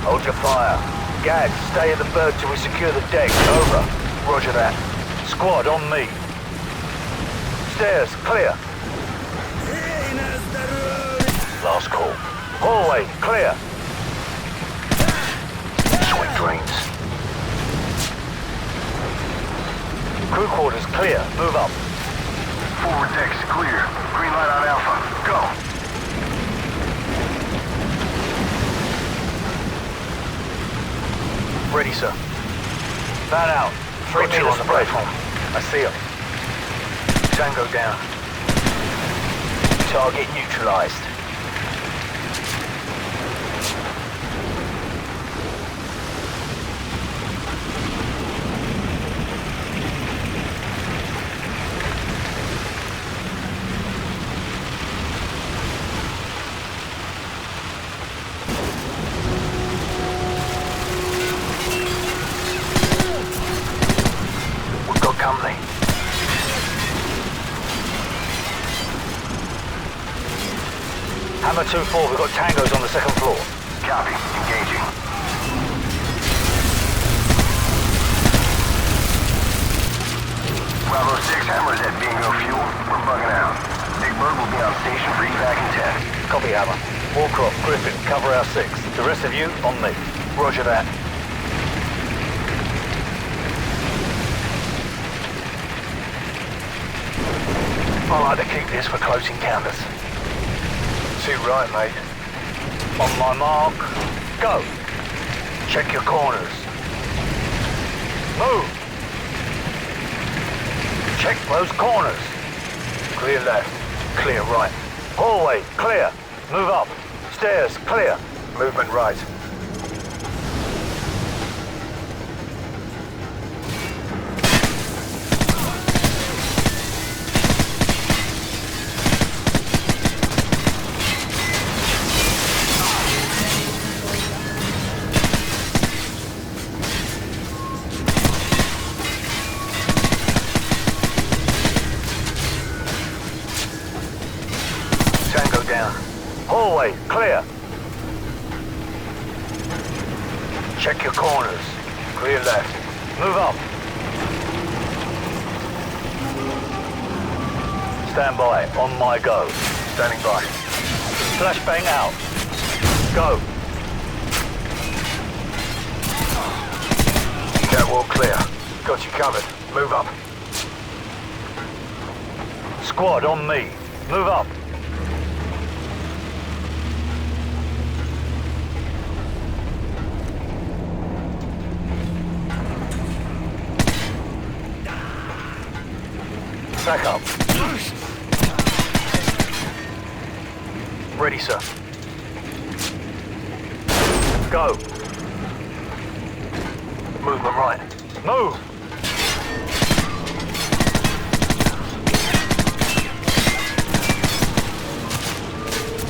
Hold your fire. Gads, stay at the bird till we secure the deck. Over. Roger that. Squad, on me. Stairs, clear. Last call. Hallway, clear. Sweet dreams. Crew quarters, clear. Move up. Forward deck's clear. Green light on Alpha. Go. Ready, sir. Fan out. 3 meters on the platform. I see him. Tango down. Target neutralized. Company. Hammer 2-4, we've got tangos on the second floor. Copy. Engaging. Bravo 6, Hammer's at bingo fuel. We're bugging out. Big Bird will be on station for evac in 10. Copy, Hammer. Warcroft, Griffin, cover our 6. The rest of you, on me. Roger that. I like to keep this for close encounters. Too right, mate. On my mark, go. Check your corners. Move. Check those corners. Clear left, clear right. Hallway, clear. Move up. Stairs, clear. Movement right. Down. Hallway, clear. Check your corners. Clear left. Move up. Stand by. On my go. Standing by. Flashbang out. Go. Catwalk clear. Got you covered. Move up. Squad, on me. Move up. Back up. Ready, sir. Go. Movement right. Move!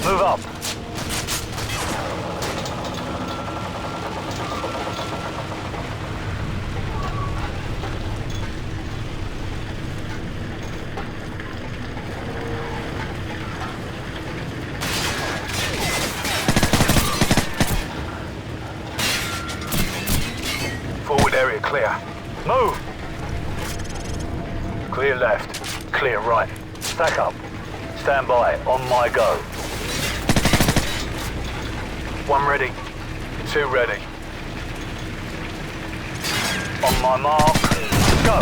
Move up. Forward area clear. Move! Clear left. Clear right. Stack up. Stand by. On my go. 1 ready. 2 ready. On my mark. Go!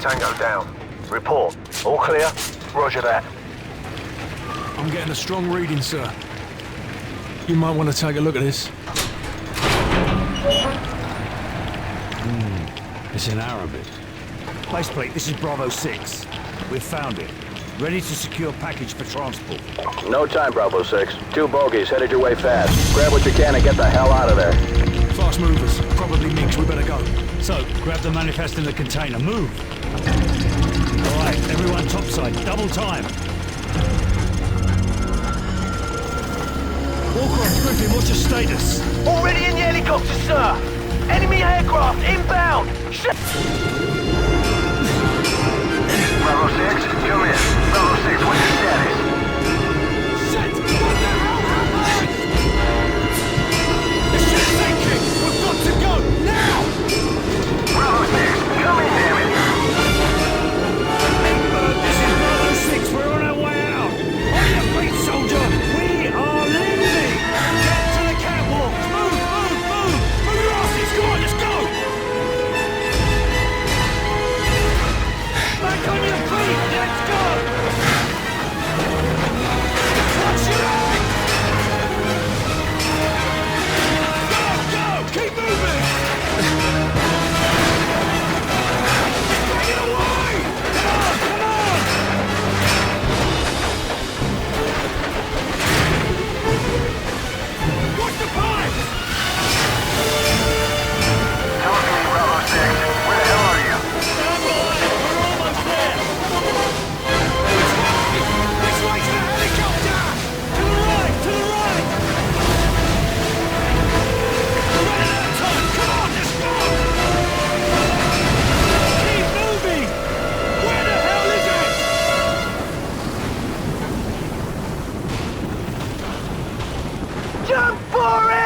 Tango down. Report. All clear? Roger that. I'm getting a strong reading, sir. You might want to take a look at this. It's in Arabic. Faceplate, this is Bravo 6. We've found it. Ready to secure package for transport. No time, Bravo 6. 2 bogies headed your way fast. Grab what you can and get the hell out of there. Fast movers. Probably Mix. We better go. So, grab the manifest in the container. Move! Alright, everyone topside. Double time. Warcraft Griffin, what's your status? Already in the helicopter, sir! Enemy aircraft inbound! Bravo 6, come in. Bravo 6, what's your status? Shit! What the hell happened? The ship's sinking! We've got to go! Now! Bravo 6, come in, damn it! This is Bravo 6. We're on our way out. On your feet, soldier. We are leaving. Get to the catwalk. Move, move, move. Move your asses. Go on, let's go. Back on your feet. Let's go. Watch your eye. Go, go. Keep moving. Bring it away. Come on, come on. Watch the pipe! Talk to me, Bravo 6. Where the hell are you? Stand by! We're almost there! Which way? Which way's the helicopter? To the right! To the right! We're running out of time! Come on, let's go! Keep moving! Where the hell is it? Jump for it!